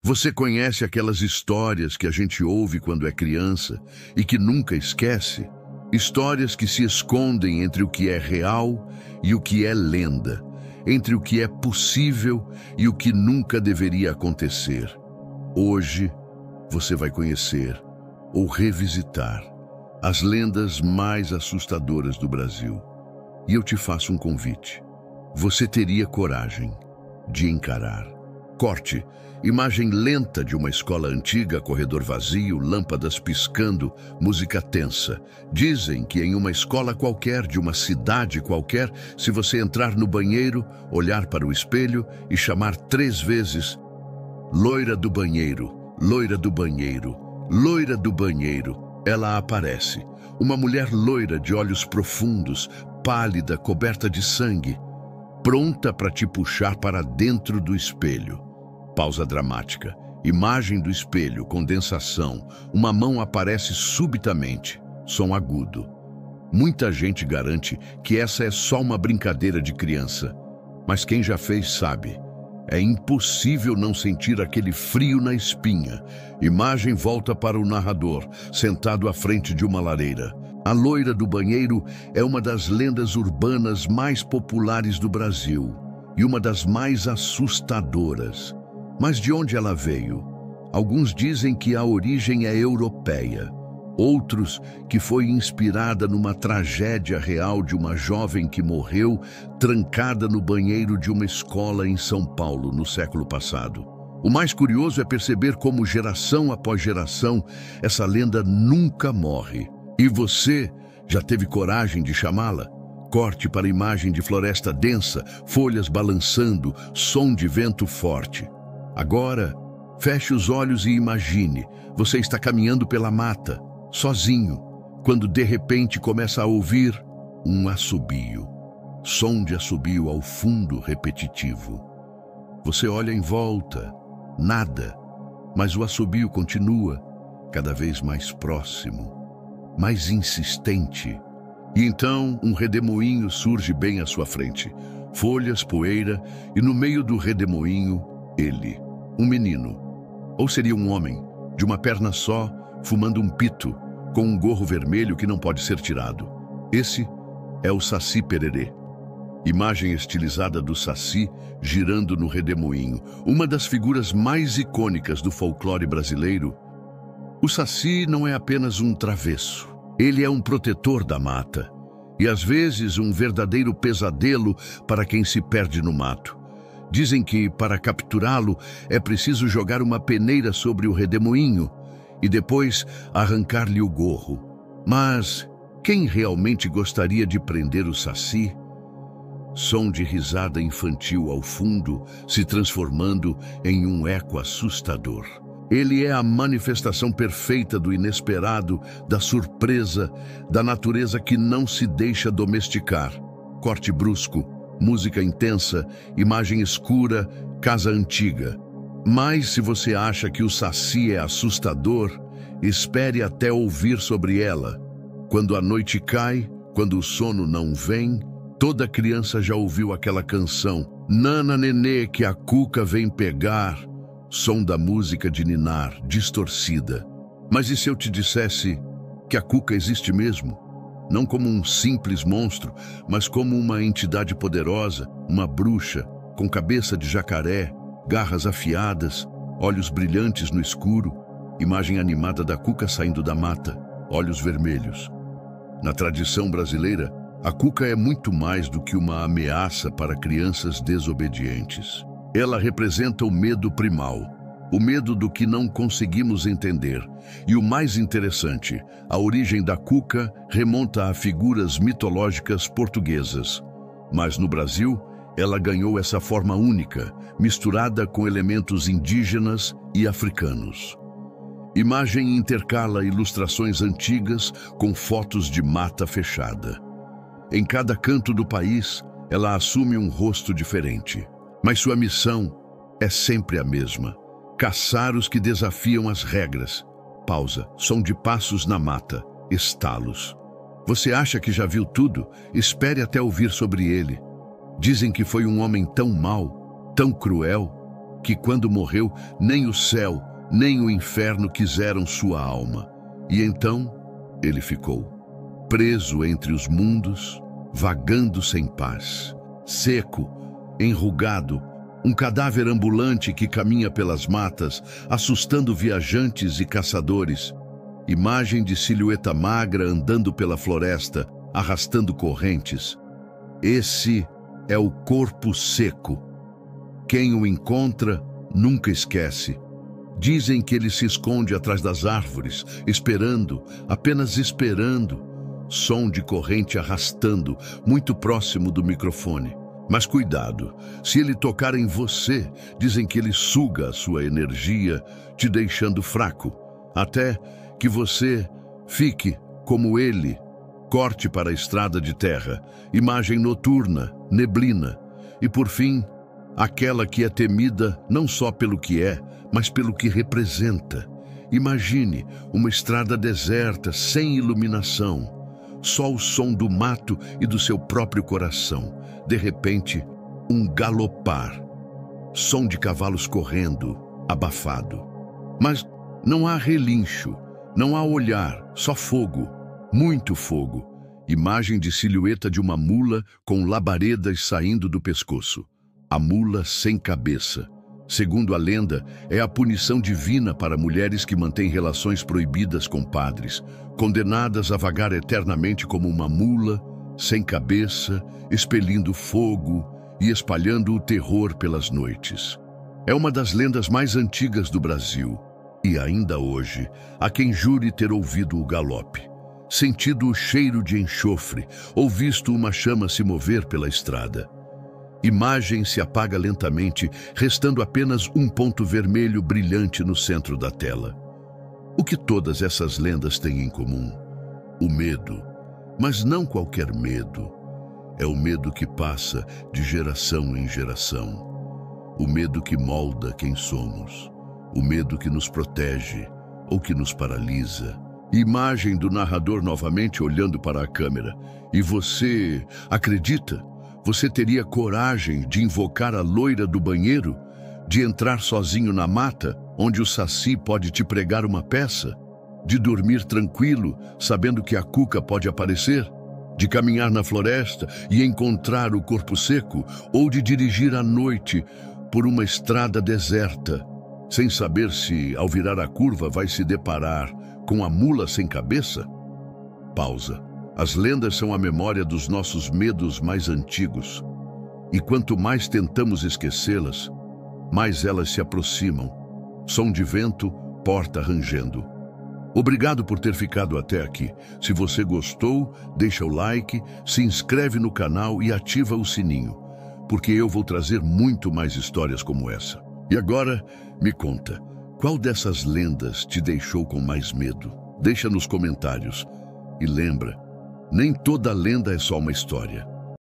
Você conhece aquelas histórias que a gente ouve quando é criança e que nunca esquece? Histórias que se escondem entre o que é real e o que é lenda, entre o que é possível e o que nunca deveria acontecer. Hoje, você vai conhecer ou revisitar as lendas mais assustadoras do Brasil. E eu te faço um convite. Você teria coragem de encarar? Corte. Imagem lenta de uma escola antiga, corredor vazio, lâmpadas piscando, música tensa. Dizem que em uma escola qualquer, de uma cidade qualquer, se você entrar no banheiro, olhar para o espelho e chamar 3 vezes: loira do banheiro, loira do banheiro, loira do banheiro, ela aparece. Uma mulher loira de olhos profundos, pálida, coberta de sangue, pronta para te puxar para dentro do espelho. Pausa dramática. Imagem do espelho, condensação. Uma mão aparece subitamente. Som agudo. Muita gente garante que essa é só uma brincadeira de criança. Mas quem já fez sabe. É impossível não sentir aquele frio na espinha. Imagem volta para o narrador, sentado à frente de uma lareira. A loira do banheiro é uma das lendas urbanas mais populares do Brasil e uma das mais assustadoras. Mas de onde ela veio? Alguns dizem que a origem é europeia. Outros que foi inspirada numa tragédia real de uma jovem que morreu trancada no banheiro de uma escola em São Paulo no século passado. O mais curioso é perceber como geração após geração essa lenda nunca morre. E você já teve coragem de chamá-la? Corte para a imagem de floresta densa, folhas balançando, som de vento forte. Agora, feche os olhos e imagine, você está caminhando pela mata, sozinho, quando de repente começa a ouvir um assobio. Som de assobio ao fundo repetitivo. Você olha em volta, nada, mas o assobio continua, cada vez mais próximo, mais insistente. E então um redemoinho surge bem à sua frente. Folhas, poeira, e no meio do redemoinho, ele, um menino, ou seria um homem, de uma perna só, fumando um pito, com um gorro vermelho que não pode ser tirado. Esse é o Saci Pererê. Imagem estilizada do Saci girando no redemoinho, uma das figuras mais icônicas do folclore brasileiro. O Saci não é apenas um travesso, ele é um protetor da mata, e às vezes um verdadeiro pesadelo para quem se perde no mato. Dizem que, para capturá-lo, é preciso jogar uma peneira sobre o redemoinho e depois arrancar-lhe o gorro. Mas quem realmente gostaria de prender o Saci? Som de risada infantil ao fundo, se transformando em um eco assustador. Ele é a manifestação perfeita do inesperado, da surpresa, da natureza que não se deixa domesticar. Corte brusco. Música intensa, imagem escura, casa antiga. Mas se você acha que o Saci é assustador, espere até ouvir sobre ela. Quando a noite cai, quando o sono não vem, toda criança já ouviu aquela canção: Nana nenê que a cuca vem pegar. Som da música de ninar, distorcida. Mas e se eu te dissesse que a cuca existe mesmo? Não como um simples monstro, mas como uma entidade poderosa, uma bruxa, com cabeça de jacaré, garras afiadas, olhos brilhantes no escuro, imagem animada da cuca saindo da mata, olhos vermelhos. Na tradição brasileira, a cuca é muito mais do que uma ameaça para crianças desobedientes. Ela representa o medo primal, o medo do que não conseguimos entender. E o mais interessante, a origem da cuca remonta a figuras mitológicas portuguesas. Mas no Brasil, ela ganhou essa forma única, misturada com elementos indígenas e africanos. Imagem intercala ilustrações antigas com fotos de mata fechada. Em cada canto do país, ela assume um rosto diferente. Mas sua missão é sempre a mesma: caçar os que desafiam as regras. Pausa. Som de passos na mata. Estalos. Você acha que já viu tudo? Espere até ouvir sobre ele. Dizem que foi um homem tão mau, tão cruel, que quando morreu, nem o céu, nem o inferno quiseram sua alma. E então ele ficou preso entre os mundos, vagando sem paz, seco, enrugado, um cadáver ambulante que caminha pelas matas, assustando viajantes e caçadores. Imagem de silhueta magra andando pela floresta, arrastando correntes. Esse é o corpo seco. Quem o encontra nunca esquece. Dizem que ele se esconde atrás das árvores, esperando, apenas esperando. Som de corrente arrastando, muito próximo do microfone. Mas cuidado, se ele tocar em você, dizem que ele suga a sua energia, te deixando fraco, até que você fique como ele, corte para a estrada de terra, imagem noturna, neblina, e por fim, aquela que é temida não só pelo que é, mas pelo que representa. Imagine uma estrada deserta, sem iluminação, só o som do mato e do seu próprio coração. De repente, um galopar, som de cavalos correndo, abafado. Mas não há relincho, não há olhar, só fogo, muito fogo. Imagem de silhueta de uma mula com labaredas saindo do pescoço. A mula sem cabeça. Segundo a lenda, é a punição divina para mulheres que mantêm relações proibidas com padres, condenadas a vagar eternamente como uma mula, sem cabeça, expelindo fogo e espalhando o terror pelas noites. É uma das lendas mais antigas do Brasil, e ainda hoje, há quem jure ter ouvido o galope, sentido o cheiro de enxofre ou visto uma chama se mover pela estrada. Imagem se apaga lentamente, restando apenas um ponto vermelho brilhante no centro da tela. O que todas essas lendas têm em comum? O medo. Mas não qualquer medo. É o medo que passa de geração em geração. O medo que molda quem somos. O medo que nos protege ou que nos paralisa. Imagem do narrador novamente olhando para a câmera. E você acredita? Você teria coragem de invocar a loira do banheiro? De entrar sozinho na mata, onde o saci pode te pregar uma peça? De dormir tranquilo, sabendo que a cuca pode aparecer? De caminhar na floresta e encontrar o corpo seco? Ou de dirigir à noite por uma estrada deserta, sem saber se, ao virar a curva, vai se deparar com a mula sem cabeça? Pausa. As lendas são a memória dos nossos medos mais antigos. E quanto mais tentamos esquecê-las, mais elas se aproximam. Som de vento, porta rangendo. Obrigado por ter ficado até aqui. Se você gostou, deixa o like, se inscreve no canal e ativa o sininho, porque eu vou trazer muito mais histórias como essa. E agora, me conta, qual dessas lendas te deixou com mais medo? Deixa nos comentários. E lembra, nem toda lenda é só uma história.